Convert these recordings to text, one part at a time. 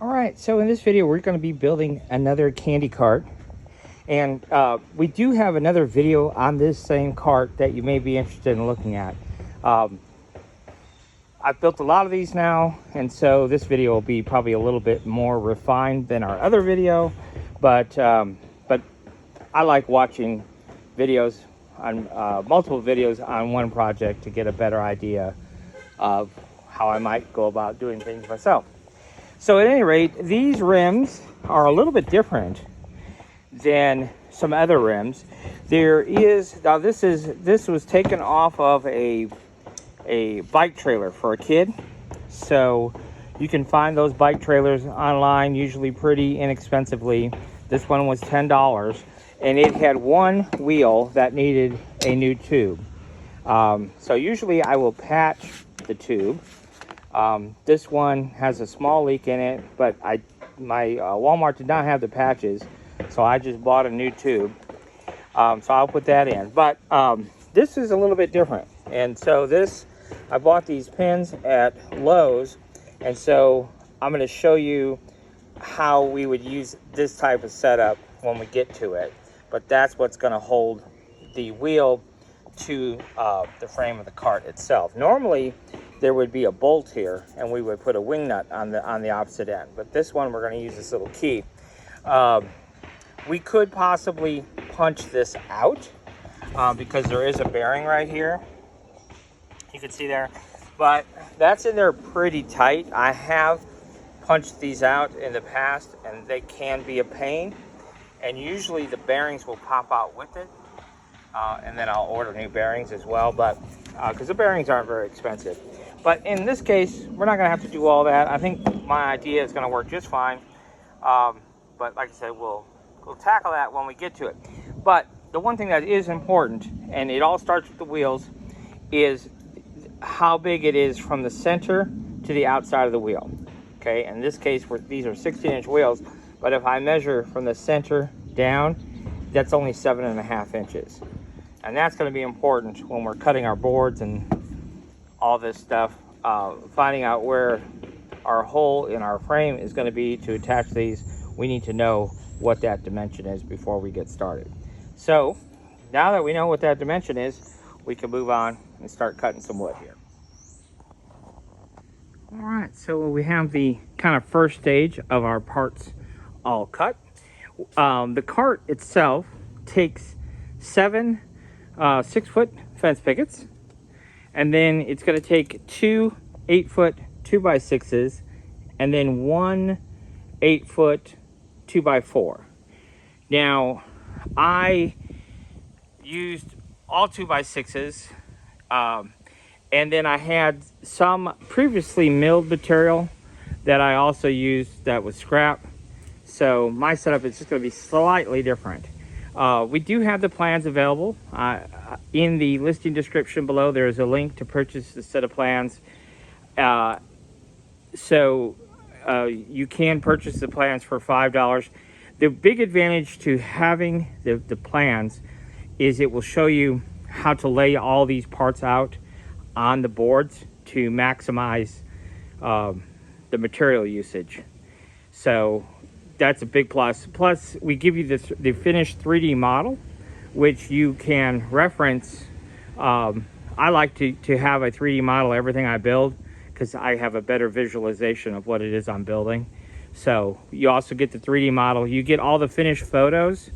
All right, so in this video, we're going to be building another candy cart. And we do have another video on this same cart that you may be interested in looking at. I've built a lot of these now, and so this video will be probably a little bit more refined than our other video. But I like watching videos on multiple videos on one project to get a better idea of how I might go about doing things myself. So at any rate, these rims are a little bit different than some other rims. There is, now this was taken off of a bike trailer for a kid. So you can find those bike trailers online, usually pretty inexpensively. This one was $10, and it had one wheel that needed a new tube. So usually I will patch the tube. This one has a small leak in it, but my Walmart did not have the patches, so I just bought a new tube. So I'll put that in. But this is a little bit different. And so I bought these pins at Lowe's, and so I'm going to show you how we would use this type of setup when we get to it. But that's what's going to hold the wheel to the frame of the cart itself. Normally there would be a bolt here, and we would put a wing nut on the opposite end, but this one we're going to use this little key. We could possibly punch this out because there is a bearing right here, you can see there, but that's in there pretty tight. I have punched these out in the past, and they can be a pain, and usually the bearings will pop out with it. And then I'll order new bearings as well, but because the bearings aren't very expensive. But in this case, we're not going to have to do all that. I think my idea is going to work just fine. But like I said, we'll tackle that when we get to it. But the one thing that is important, and it all starts with the wheels, is how big it is from the center to the outside of the wheel. Okay, in this case, these are 16-inch wheels, but if I measure from the center down, that's only 7.5 inches. And that's going to be important when we're cutting our boards and all this stuff. Finding out where our hole in our frame is going to be to attach these, we need to know what that dimension is before we get started. So now that we know what that dimension is, we can move on and start cutting some wood here. All right, so we have the kind of first stage of our parts all cut. The cart itself takes 7 6-foot fence pickets, and then it's going to take 2 8-foot 2x6s, and then 1 8-foot 2x4. Now I used all 2x6s, and then I had some previously milled material that I also used that was scrap. So my setup is just going to be slightly different. We do have the plans available. In the listing description below, there is a link to purchase the set of plans. So you can purchase the plans for $5. The big advantage to having the plans is it will show you how to lay all these parts out on the boards to maximize the material usage. So that's a big plus. Plus, we give you the finished 3D model, which you can reference. I like to have a 3D model of everything I build because I have a better visualization of what it is I'm building. So you also get the 3D model. You get all the finished photos.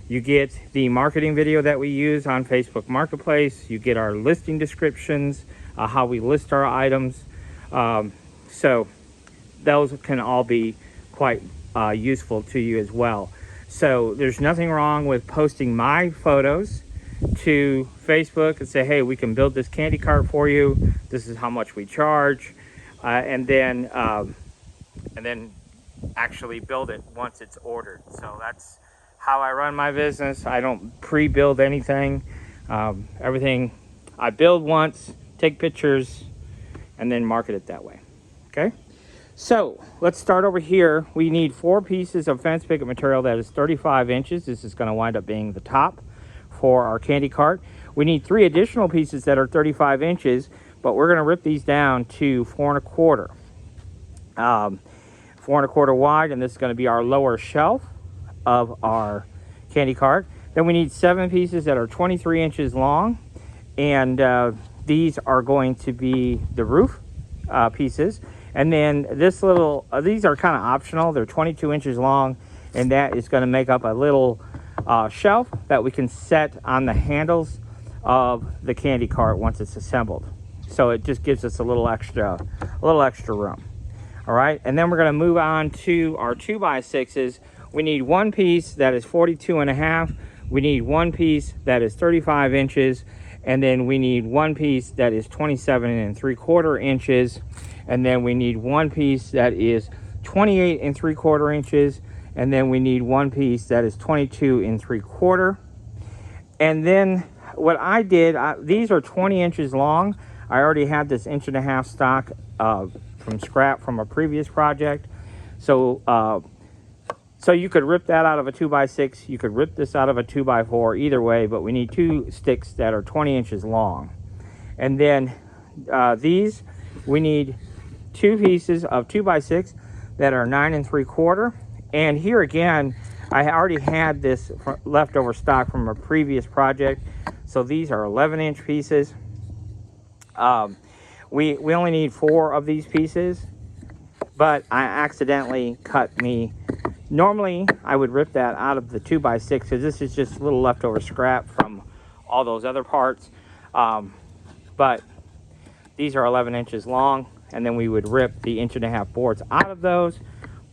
You get the marketing video that we use on Facebook Marketplace. You get our listing descriptions, how we list our items. So those can all be quite useful to you as well. So there's nothing wrong with posting my photos to Facebook and say, hey, we can build this candy cart for you. This is how much we charge, and then actually build it once it's ordered. So that's how I run my business. I don't pre-build anything. Everything I build once, take pictures, and then market it that way. Okay. So let's start over here. We need 4 pieces of fence picket material that is 35 inches. This is going to wind up being the top for our candy cart. We need 3 additional pieces that are 35 inches, but we're going to rip these down to 4 1/4. 4¼ wide, and this is going to be our lower shelf of our candy cart. Then we need 7 pieces that are 23 inches long, and these are going to be the roof pieces. And then this little, these are kind of optional. They're 22 inches long, and that is going to make up a little shelf that we can set on the handles of the candy cart once it's assembled. So it just gives us a little extra room. All right, and then we're going to move on to our 2x6s. We need 1 piece that is 42.5. We need 1 piece that is 35 inches, and then we need 1 piece that is 27.75 inches, and then we need 1 piece that is 28.75 inches, and then we need 1 piece that is 22.75. And then what I did, these are 20 inches long. I already had this 1.5 inch stock from scrap from a previous project. So so you could rip that out of a 2x6. You could rip this out of a 2x4, either way, but we need 2 sticks that are 20 inches long. And then these, we need 2 pieces of 2x6 that are 9.75. And here again, I already had this leftover stock from a previous project. So these are 11-inch pieces. We only need 4 of these pieces, but I accidentally cut me. Normally, I would rip that out of the 2x6 because this is just a little leftover scrap from all those other parts. But these are 11 inches long, and then we would rip the 1.5 inch boards out of those.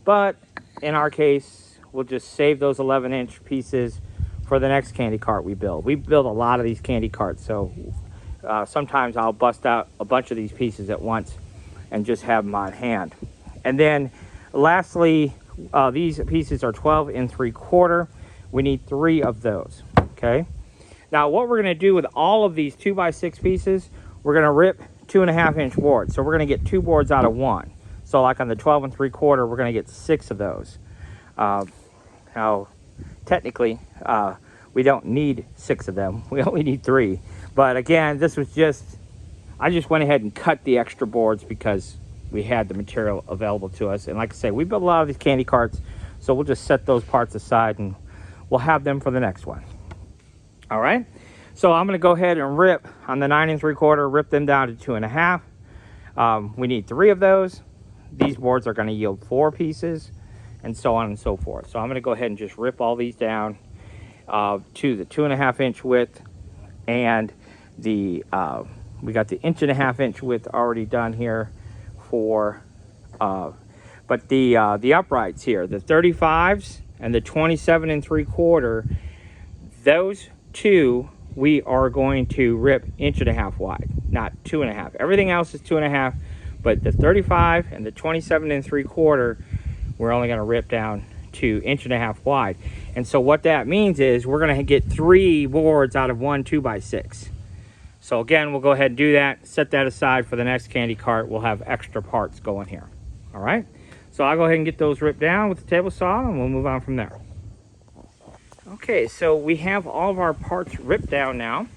But in our case, we'll just save those 11-inch pieces for the next candy cart we build. We build a lot of these candy carts, so sometimes I'll bust out a bunch of these pieces at once and just have them on hand. And then lastly, these pieces are 12.75. We need 3 of those, okay? Now what we're gonna do with all of these 2x6 pieces, we're gonna rip 2.5 inch boards. So we're gonna get 2 boards out of 1. So like on the 12.75, we're gonna get 6 of those. Now, technically, we don't need 6 of them. We only need 3. But again, this was just, I just went ahead and cut the extra boards because we had the material available to us. And like I say, we built a lot of these candy carts, so we'll just set those parts aside and we'll have them for the next one. All right, so I'm gonna go ahead and rip on the 9.75, rip them down to 2.5. We need 3 of those. These boards are gonna yield 4 pieces, and so on and so forth. So I'm gonna go ahead and just rip all these down to the 2.5 inch width, and the we got the 1.5 inch width already done here for but the uprights here, the 35s and the 27.75, those 2 we are going to rip 1.5 inch wide, not 2.5. Everything else is 2.5, but the 35 and the 27.75 we're only going to rip down to 1.5 inch wide. And so what that means is we're going to get 3 boards out of 1 2x6. So again, we'll go ahead and do that, set that aside for the next candy cart. We'll have extra parts going here. All right, so I'll go ahead and get those ripped down with the table saw, and we'll move on from there. Okay, so we have all of our parts ripped down now,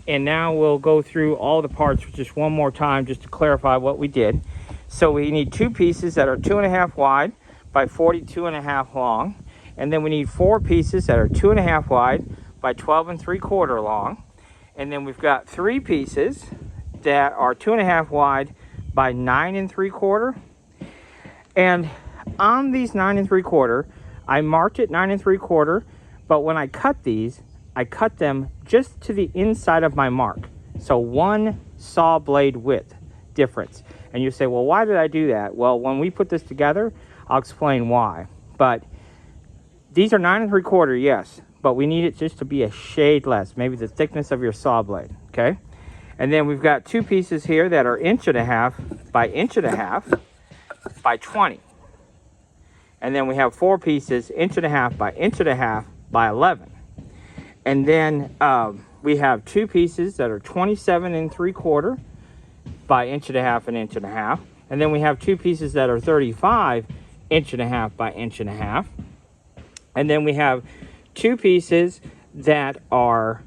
and now we'll go through all the parts just one more time just to clarify what we did. So we need 2 pieces that are 2.5 wide by 42.5 long, and then we need 4 pieces that are 2.5 wide by 12.75 long. And then we've got 3 pieces that are 2.5 wide by 9.75. And on these 9.75, I marked it 9.75, but when I cut these, I cut them just to the inside of my mark. So 1 saw blade width difference. And you say, well, why did I do that? Well, when we put this together, I'll explain why. But these are 9.75, yes, but we need it just to be a shade less, maybe the thickness of your saw blade, okay? And then we've got 2 pieces here that are 1.5 inch by 1.5 inch by 20. And then we have 4 pieces 1.5 inch by 1.5 inch by 11. And then we have 2 pieces that are 27.75 by 1.5 inch and 1.5 inch. And then we have 2 pieces that are 35.5 inch by 1.5 inch. And then we have 2 pieces that are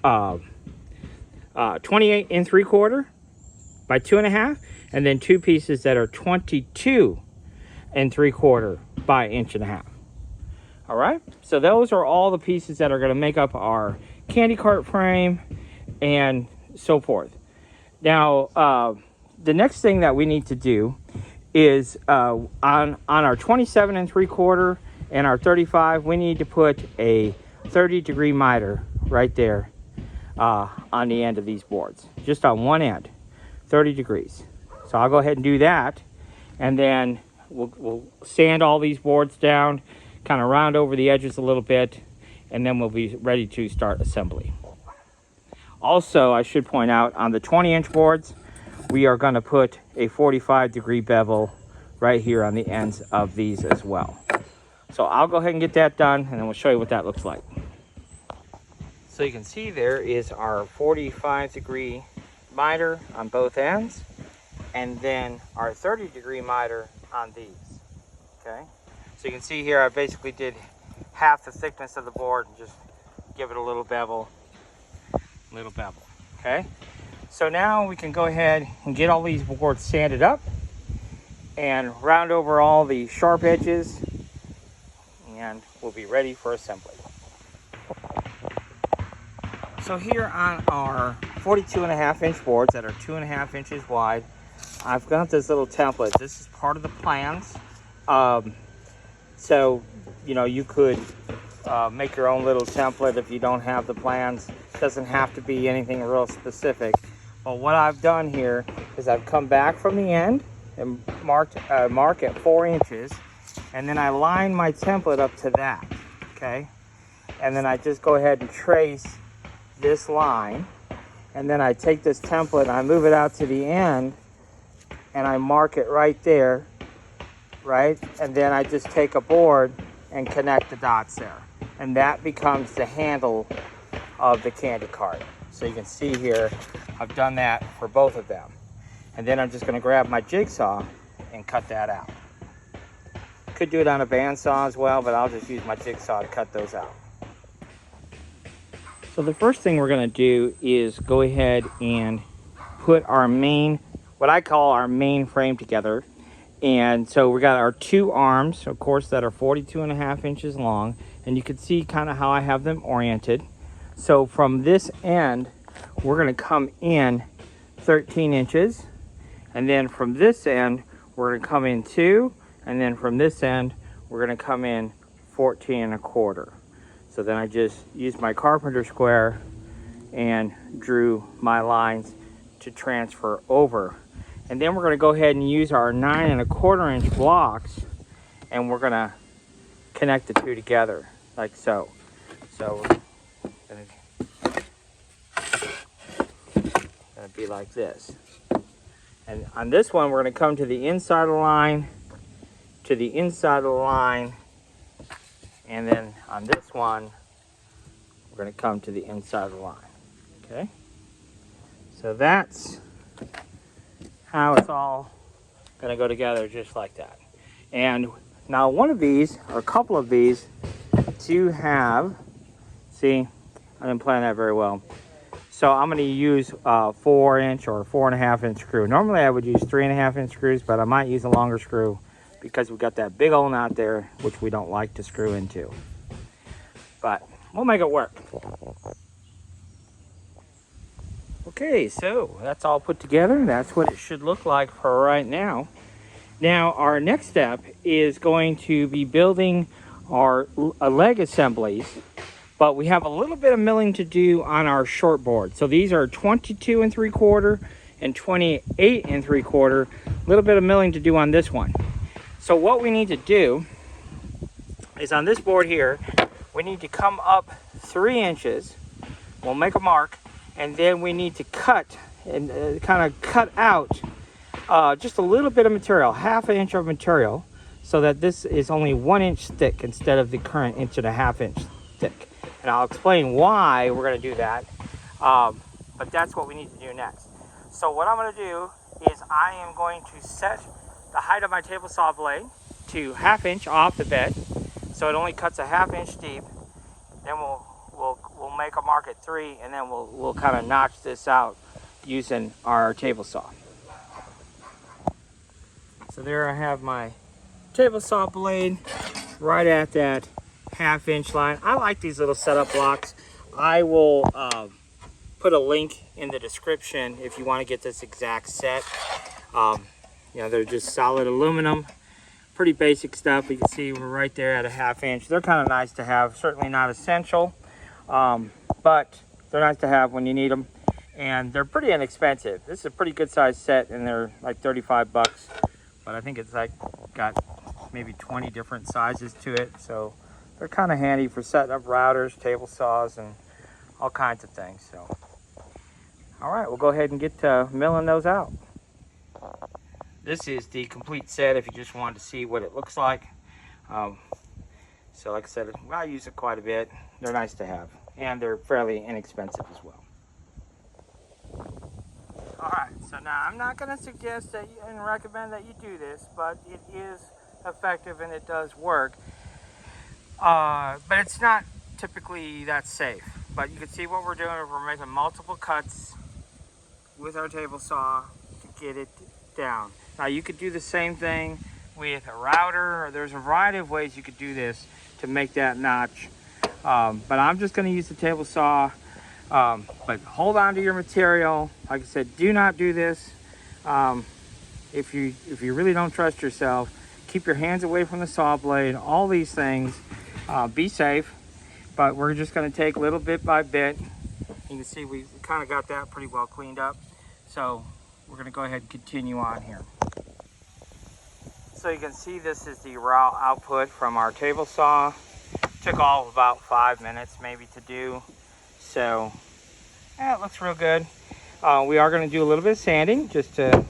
28.75 by 2.5, and then 2 pieces that are 22.75 3/4 by 1.5 inches. All right, so those are all the pieces that are going to make up our candy cart frame and so forth. Now, the next thing that we need to do is on our 27 3/4 and our 35, we need to put a 30-degree miter right there on the end of these boards, just on one end, 30 degrees. So I'll go ahead and do that, and then we'll sand all these boards down, kind of round over the edges a little bit, and then we'll be ready to start assembly. Also, I should point out, on the 20-inch boards, we are going to put a 45-degree bevel right here on the ends of these as well. So I'll go ahead and get that done, and then we'll show you what that looks like. So you can see there is our 45-degree miter on both ends, and then our 30-degree miter on these. Okay, so you can see here I basically did half the thickness of the board and just give it a little bevel. Okay, so now we can go ahead and get all these boards sanded up and round over all the sharp edges, and we'll be ready for assembly. So here on our 42.5-inch boards that are 2.5 inches wide, I've got this little template. This is part of the plans. So, you know, you could make your own little template if you don't have the plans. It doesn't have to be anything real specific. But what I've done here is I've come back from the end and mark at 4 inches, and then I line my template up to that, okay? And then I just go ahead and trace this line, and then I take this template and I move it out to the end, and I mark it right there, right? And then I just take a board and connect the dots there, and that becomes the handle of the candy cart. So you can see here, I've done that for both of them. And then I'm just gonna grab my jigsaw and cut that out. Could do it on a bandsaw as well, but I'll just use my jigsaw to cut those out. So the first thing we're gonna do is go ahead and put our main, what I call our main frame together. And so we got our two arms, of course, that are 42.5 inches long, and you can see kind of how I have them oriented. So from this end, we're gonna come in 13 inches, and then from this end, we're gonna come in 2, and then from this end, we're gonna come in 14.25. So then I just used my carpenter square and drew my lines to transfer over. And then we're going to go ahead and use our 9.25 inch blocks, and we're going to connect the two together like so. So we're going to be like this. And on this one, we're going to come to the inside of the line, to the inside of the line, and then on this one, we're going to come to the inside of the line. Okay? So that's how it's all going to go together, just like that. And now one of these, or a couple of these, do have, see, I didn't plan that very well. So I'm going to use 4-inch or 4.5 inch screw. Normally I would use 3.5 inch screws, but I might use a longer screw because we've got that big old knot there, which we don't like to screw into. But we'll make it work. Okay, so that's all put together. That's what it should look like for right now. Now our next step is going to be building our leg assemblies, but we have a little bit of milling to do on our short board. So these are 22 3/4 and 28 3/4. A little bit of milling to do on this one. So what we need to do is on this board here, we need to come up 3 inches. We'll make a mark, and then we need to cut and kind of cut out just a little bit of material, 1/2 inch of material, so that this is only 1 inch thick instead of the current 1.5 inch thick. And I'll explain why we're going to do that, but that's what we need to do next. So what I'm going to do is I am going to set the height of my table saw blade to 1/2 inch off the bed, so it only cuts a 1/2 inch deep. Then we'll make a mark at 3, and then we'll kind of notch this out using our table saw. So there I have my table saw blade right at that 1/2 inch line. I like these little setup blocks. I will put a link in the description if you want to get this exact set. You know, they're just solid aluminum, pretty basic stuff. You can see we're right there at a 1/2 inch. They're kind of nice to have, certainly not essential, but they're nice to have when you need them. And they're pretty inexpensive. This is a pretty good size set, and they're like 35 bucks. But I think it's like got maybe 20 different sizes to it. So they're kind of handy for setting up routers, table saws, and all kinds of things. So, all right, we'll go ahead and get milling those out. This is the complete set if you just wanted to see what it looks like. So like I said, I use it quite a bit. They're nice to have, and they're fairly inexpensive as well. Alright, so now I'm not going to suggest that and recommend that you do this, but it is effective and it does work. But it's not typically that safe. But you can see what we're doing is we're making multiple cuts with our table saw to get it down. Now you could do the same thing with a router, or there's a variety of ways you could do this to make that notch. But I'm just going to use the table saw. But hold on to your material. Like I said, do not do this. If you really don't trust yourself, keep your hands away from the saw blade, all these things. Be safe, but we're just going to take little bit by bit. You can see we kind of got that pretty well cleaned up. So we're going to go ahead and continue on here. So you can see this is the raw output from our table saw. Took all of about 5 minutes maybe to do. So, yeah, it looks real good. We are going to do a little bit of sanding just to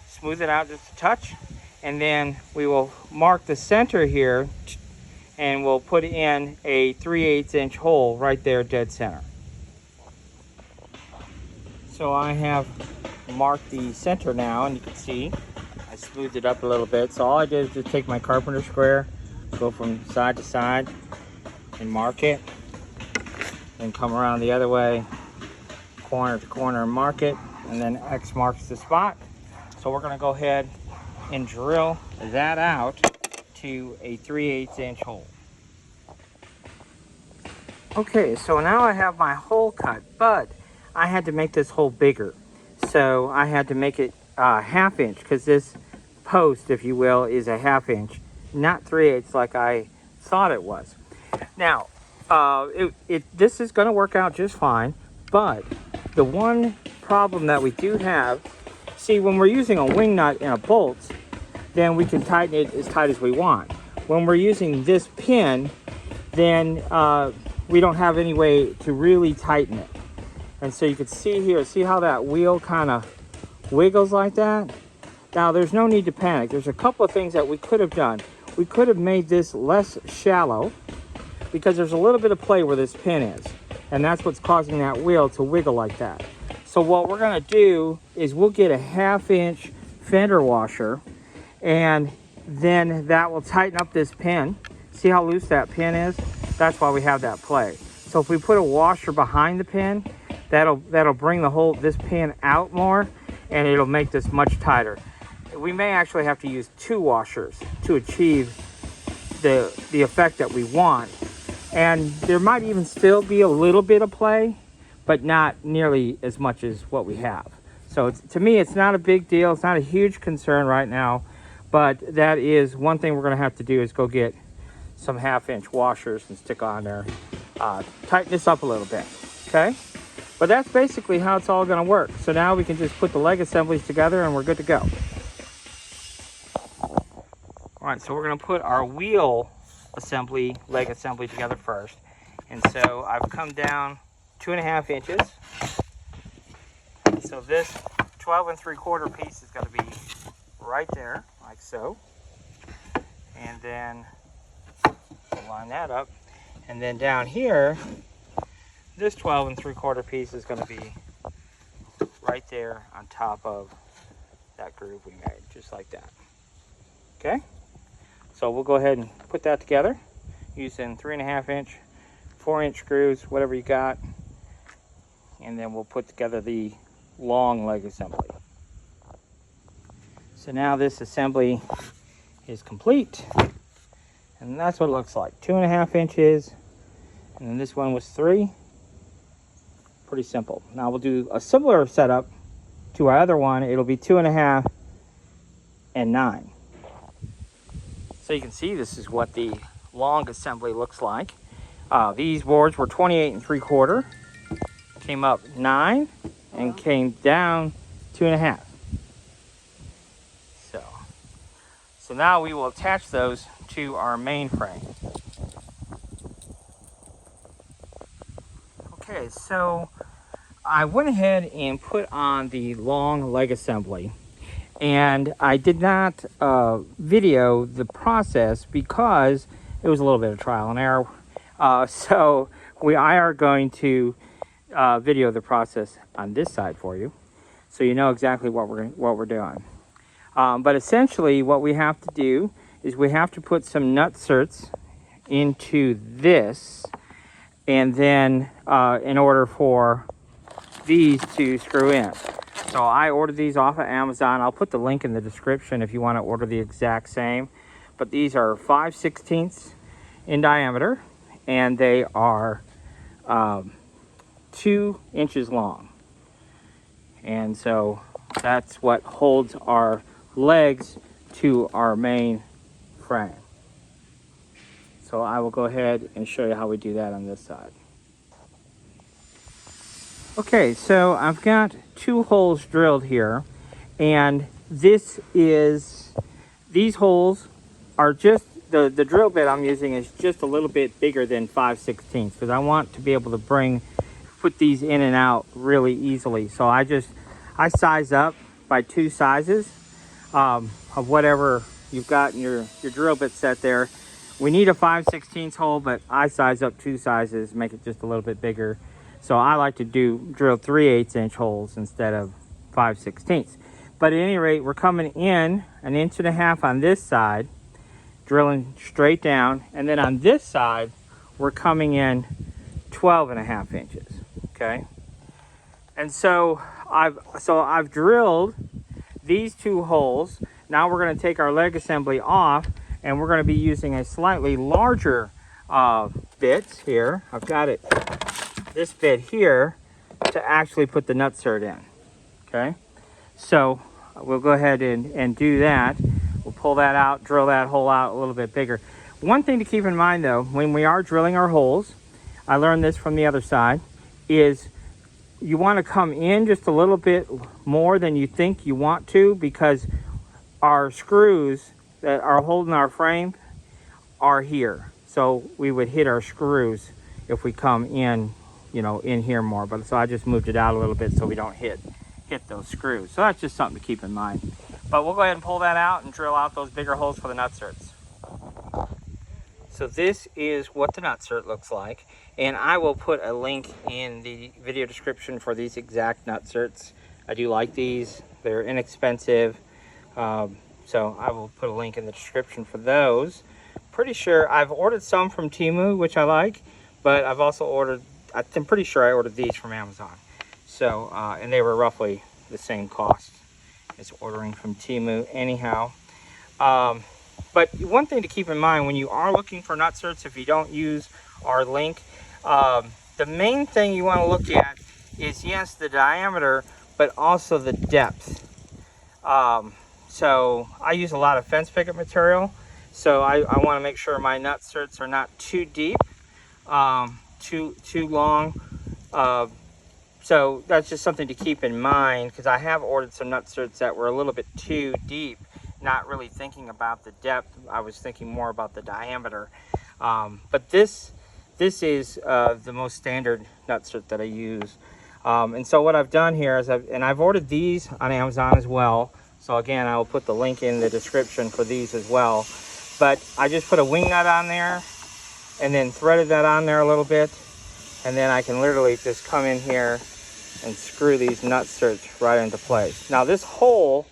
smooth it out just a touch. And then we will mark the center here and we'll put in a 3/8 inch hole right there dead center. So I have marked the center now, and you can see I smoothed it up a little bit. So all I did is just take my carpenter square, go from side to side and mark it. Then come around the other way, corner to corner, and mark it, and then X marks the spot. So we're going to go ahead and drill that out to a 3/8 inch hole. Okay, so now I have my hole cut, but I had to make this hole bigger. So I had to make it 1/2 inch, because this post, if you will, is a 1/2 inch, not 3/8 like I thought it was. Now, this is going to work out just fine, but the one problem that we do have, see, when we're using a wing nut and a bolt, then we can tighten it as tight as we want. When we're using this pin, then we don't have any way to really tighten it. And so you can see here, see how that wheel kind of wiggles like that? Now, there's no need to panic. There's a couple of things that we could have done. We could have made this less shallow, because there's a little bit of play where this pin is, and that's what's causing that wheel to wiggle like that. So what we're going to do is we'll get a 1/2 inch fender washer, and then that will tighten up this pin. See how loose that pin is? That's why we have that play. So if we put a washer behind the pin, that'll bring this pin out more, and it'll make this much tighter. We may actually have to use 2 washers to achieve the effect that we want. And there might even still be a little bit of play, but not nearly as much as what we have. So to me, it's not a big deal. It's not a huge concern right now, but that is one thing we're going to have to do, is go get some 1/2 inch washers and stick on there. Tighten this up a little bit, okay? But that's basically how it's all going to work. So now we can just put the leg assemblies together and we're good to go. All right, so we're going to put our wheel assembly, leg assembly together first. And so I've come down 2.5 inches. So this 12 3/4 piece is going to be right there, like so. And then we'll line that up. And then down here, this 12 3/4 piece is going to be right there on top of that groove we made, just like that. Okay? So we'll go ahead and put that together using 3.5 inch, 4 inch screws, whatever you got. And then we'll put together the long leg assembly. So now this assembly is complete. And that's what it looks like, 2.5 inches. And then this one was 3. Pretty simple. Now we'll do a similar setup to our other one. It'll be 2.5 and 9. So you can see this is what the long assembly looks like. These boards were 28 3/4, came up 9, and came down 2.5. So now we will attach those to our main frame. Okay, so I went ahead and put on the long leg assembly, and I did not video the process because it was a little bit of trial and error. So I are going to video the process on this side for you, so you know exactly what we're doing. But essentially what we have to do is we have to put some nutserts into this, and then in order for these to screw in. So I ordered these off of Amazon. I'll put the link in the description if you want to order the exact same. But these are 5/16 in diameter, and they are 2 inches long. And so that's what holds our legs to our main frame. So I will go ahead and show you how we do that on this side. Okay, so I've got 2 holes drilled here, and these holes are just, the drill bit I'm using is just a little bit bigger than 5/16 because I want to be able to put these in and out really easily. So I size up by 2 sizes of whatever you've got in your drill bit set there. We need a 5/16 hole, but I size up 2 sizes, make it just a little bit bigger. So I like to drill 3/8 inch holes instead of 5/16. But at any rate, we're coming in 1.5 inches on this side, drilling straight down, and then on this side we're coming in 12.5 inches. Okay, and so I've drilled these 2 holes. Now we're going to take our leg assembly off, and we're going to be using a slightly larger bit here. I've got this bit here to actually put the nutsert in. Okay, so we'll go ahead and do that. We'll pull that out, drill that hole out a little bit bigger. One thing to keep in mind though, when we are drilling our holes, I learned this from the other side, is you want to come in just a little bit more than you think you want to, because our screws that are holding our frame are here. So we would hit our screws if we come in, in here more. But so I just moved it out a little bit so we don't hit those screws. So that's just something to keep in mind. But we'll go ahead and pull that out and drill out those bigger holes for the nutserts. So this is what the nutsert looks like, and I will put a link in the video description for these exact nutserts. I do like these. They're inexpensive. So I will put a link in the description for those. Pretty sure I've ordered some from Temu, which I like, but I've also I'm pretty sure I ordered these from Amazon. So, and they were roughly the same cost as ordering from Temu anyhow. But one thing to keep in mind when you are looking for nutserts, if you don't use our link, the main thing you want to look at is, yes, the diameter, but also the depth. So I use a lot of fence picket material, so I want to make sure my nutserts are not too deep, too long. So that's just something to keep in mind, because I have ordered some nutserts that were a little bit too deep, not really thinking about the depth. I was thinking more about the diameter. But this is the most standard nutsert that I use. And so what I've done here is I've ordered these on Amazon as well. So again, I will put the link in the description for these as well. But I just put a wing nut on there and then threaded that on there a little bit. And then I can literally just come in here and screw these nutserts right into place. Now this hole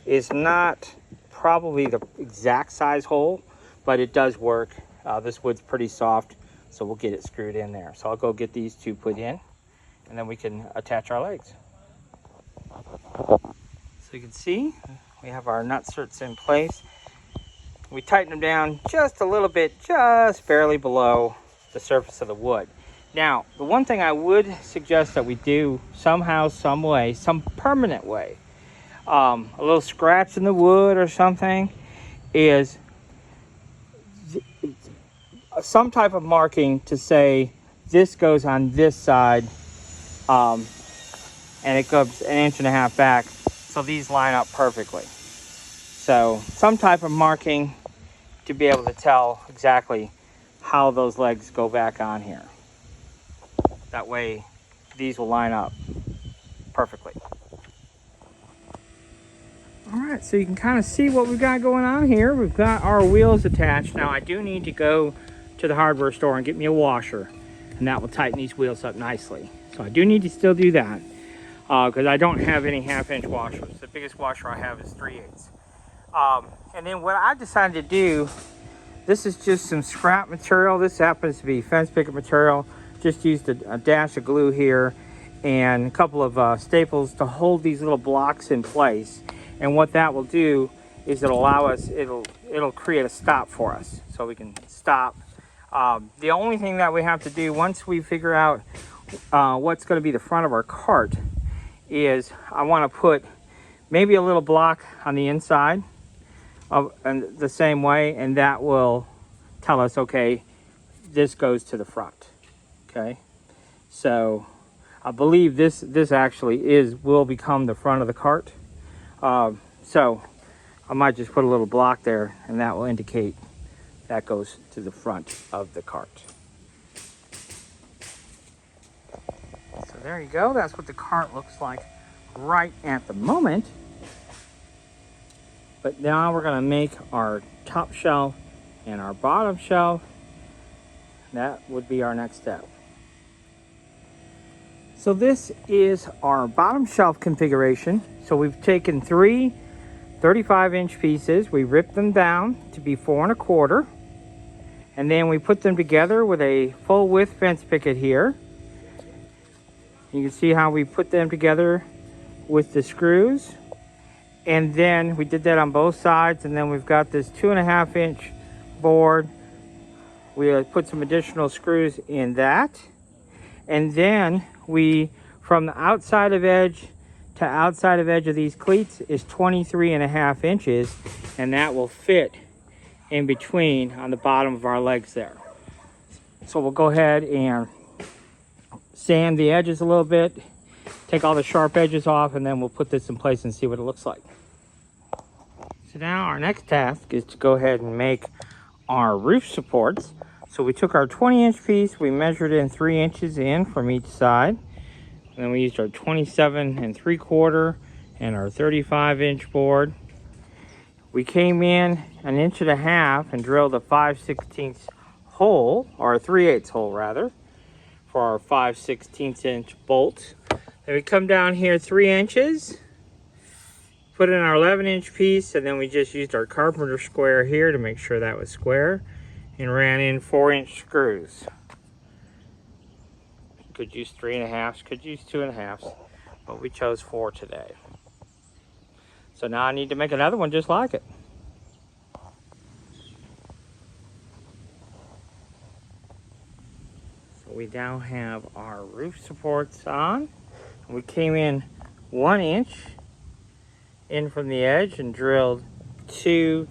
is not probably the exact size hole, but it does work. This wood's pretty soft, so we'll get it screwed in there. So I'll go get these 2 put in, and then we can attach our legs. So you can see we have our nutserts in place. we tighten them down just a little bit, just barely below the surface of the wood. Now, the one thing I would suggest that we do somehow, some way, some permanent way, a little scratch in the wood or something, is some type of marking to say this goes on this side, and it goes 1.5 inches back, so these line up perfectly. So some type of marking to be able to tell exactly how those legs go back on here. That way these will line up perfectly. All right, so you can kind of see what we've got going on here. We've got our wheels attached. Now I do need to go to the hardware store and get me a washer, and that will tighten these wheels up nicely. So I do need to still do that because I don't have any 1/2 inch washers. The biggest washer I have is 3/8. And then what I decided to do, this is just some scrap material. This happens to be fence picket material. Just used a dash of glue here and a couple of staples to hold these little blocks in place. And what that will do is it'll allow us, it'll create a stop for us, so we can stop. The only thing that we have to do once we figure out what's going to be the front of our cart is I want to put maybe a little block on the inside and the same way, and that will tell us, okay, this goes to the front. Okay, so I believe this actually will become the front of the cart. So I might just put a little block there, and that will indicate that goes to the front of the cart. So there you go. That's what the cart looks like right at the moment. But now we're going to make our top shelf and our bottom shelf. That would be our next step. So this is our bottom shelf configuration. So we've taken 3 35-inch pieces. We ripped them down to be 4 1/4. And then we put them together with a full width fence picket here. You can see how we put them together with the screws. And then we did that on both sides. And then we've got this 2.5 inch board. We put some additional screws in that. And then from the outside of edge to outside of edge of these cleats is 23.5 inches, and that will fit in between on the bottom of our legs there. So we'll go ahead and sand the edges a little bit, take all the sharp edges off, and then we'll put this in place and see what it looks like. So now our next task is to go ahead and make our roof supports. So we took our 20-inch piece, we measured in 3 inches in from each side. And then we used our 27 3/4 and our 35-inch board. We came in 1.5 inches and drilled a 5/16 hole, or a 3/8 hole rather, for our 5/16 inch bolt. Then we come down here 3 inches, put in our 11-inch piece, and then we just used our carpenter square here to make sure that was square, and ran in 4-inch screws. Could use 3.5, could use 2.5, but we chose 4 today. So now I need to make another one just like it. So we now have our roof supports on. We came in 1 inch in from the edge and drilled 2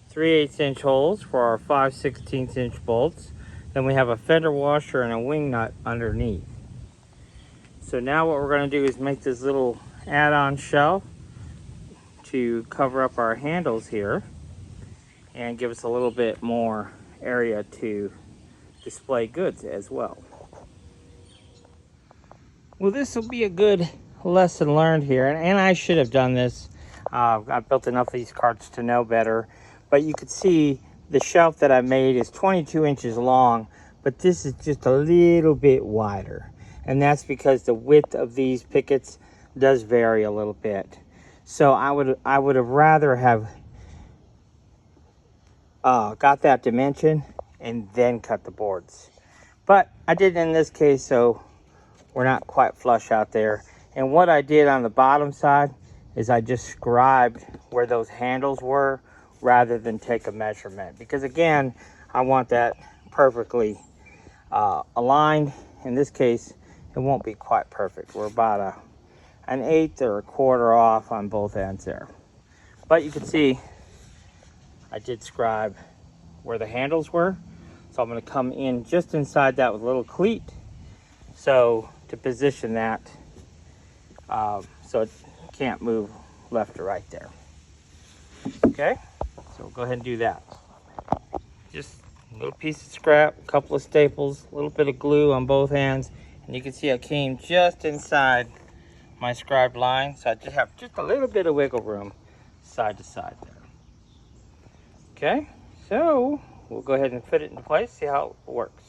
3/8 inch holes for our 5/16 inch bolts. Then we have a fender washer and a wing nut underneath. So now what we're going to do is make this little add-on shelf to cover up our handles here and give us a little bit more area to display goods as well. Well, this will be a good lesson learned here, and I should have done this. I've built enough of these carts to know better, but you could see the shelf that I made is 22 inches long, but this is just a little bit wider. And that's because the width of these pickets does vary a little bit. So I would have rather have got that dimension and then cut the boards. But I did in this case, so we're not quite flush out there. And what I did on the bottom side is I just scribed where those handles were rather than take a measurement, because again, I want that perfectly aligned. In this case, it won't be quite perfect. We're about an eighth or a quarter off on both ends there. But you can see I did scribe where the handles were. So I'm going to come in just inside that with a little cleat. So to position that so it can't move left or right there. Okay, so we'll go ahead and do that. Just a little piece of scrap, a couple of staples, a little bit of glue on both ends. And you can see I came just inside my scribed line. So I just have just a little bit of wiggle room side to side there. Okay, so we'll go ahead and fit it into place, see how it works.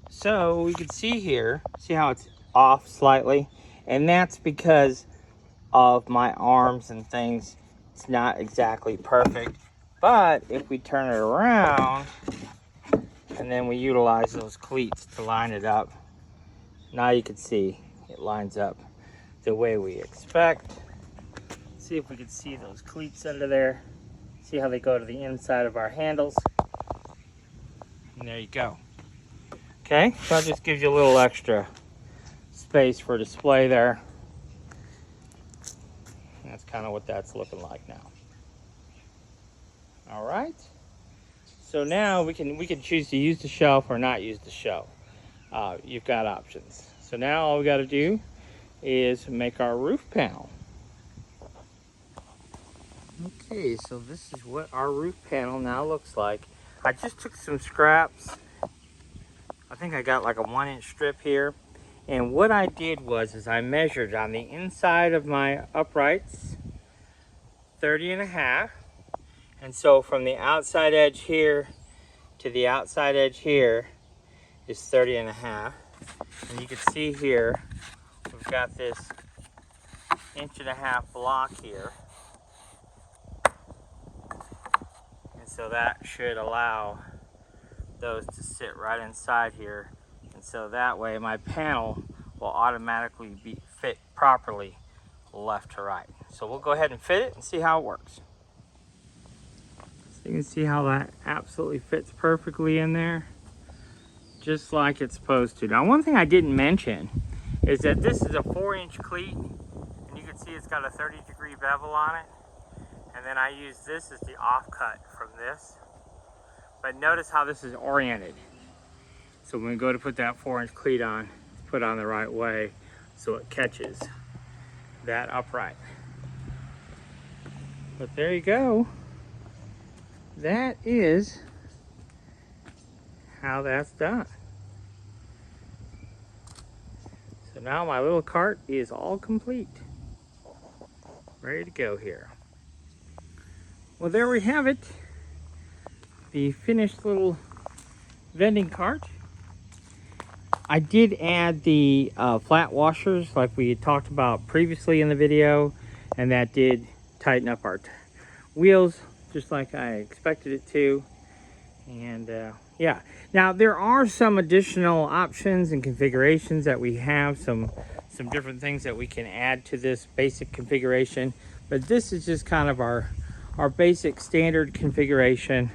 So we can see here, see how it's off slightly? And that's because of my arms and things. It's not exactly perfect. But if we turn it around, and then we utilize those cleats to line it up, now you can see it lines up the way we expect. See if we can see those cleats under there. See how they go to the inside of our handles. And there you go. Okay, so that just gives you a little extra space for display there. And that's kind of what that's looking like now. All right. So now we can choose to use the shelf or not use the shelf. You've got options. So now all we got to do is make our roof panel. Okay, so this is what our roof panel now looks like. I just took some scraps. I think I got like a 1-inch strip here. And what I did was I measured on the inside of my uprights 30.5. And so from the outside edge here to the outside edge here is 30.5. And you can see here, we've got this 1.5-inch block here. And so that should allow those to sit right inside here. And so that way my panel will automatically be fit properly left to right. So we'll go ahead and fit it and see how it works. So you can see how that absolutely fits perfectly in there, just like it's supposed to. Now, one thing I didn't mention is that this is a 4-inch cleat, and you can see it's got a 30-degree bevel on it. And then I use this as the offcut from this. But notice how this is oriented. So when we go to put that 4-inch cleat on, it's put on the right way so it catches that upright. But there you go. That is how that's done. So now my little cart is all complete. Ready to go here. Well, there we have it. The finished little vending cart. I did add the flat washers like we had talked about previously in the video, and that did tighten up our wheels just like I expected it to. And yeah, now there are some additional options and configurations that we have, some different things that we can add to this basic configuration, but this is just kind of our basic standard configuration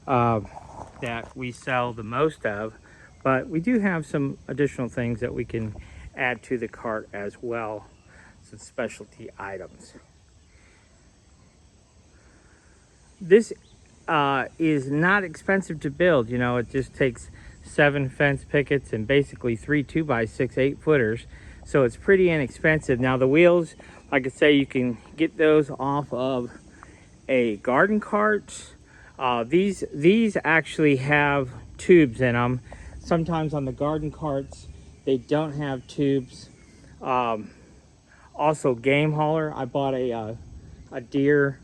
that we sell the most of. But we do have some additional things that we can add to the cart as well, some specialty items. This is not expensive to build. You know, it just takes 7 fence pickets and basically 3 2x6 8-footers. So it's pretty inexpensive. Now the wheels, like I say, you can get those off of a garden cart. These actually have tubes in them. Sometimes on the garden carts, they don't have tubes. Also game hauler. I bought a deer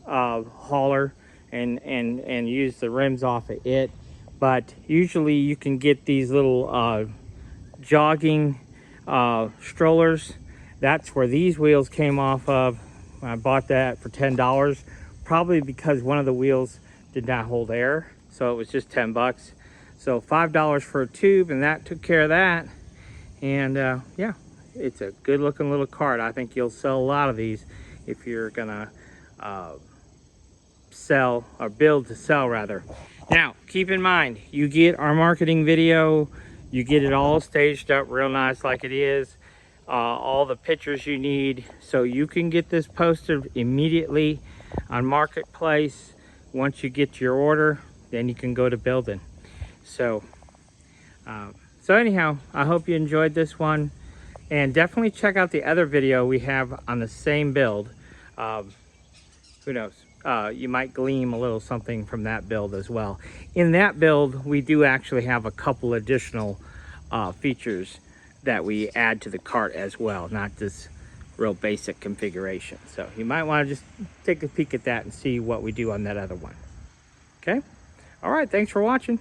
hauler and used the rims off of it. But usually you can get these little jogging strollers. That's where these wheels came off of. I bought that for $10, probably because one of the wheels did not hold air, so it was just 10 bucks. So $5 for a tube, and that took care of that. And yeah, it's a good looking little cart. I think you'll sell a lot of these if you're gonna sell, or build to sell rather. Now, keep in mind, you get our marketing video, you get it all staged up real nice like it is, all the pictures you need, so you can get this posted immediately on Marketplace. Once you get your order, then you can go to building. So, anyhow, I hope you enjoyed this one, and definitely check out the other video we have on the same build. Who knows? You might glean a little something from that build as well. In that build, we do actually have a couple additional features that we add to the cart as well, not this real basic configuration. So you might want to just take a peek at that and see what we do on that other one. Okay? All right, thanks for watching.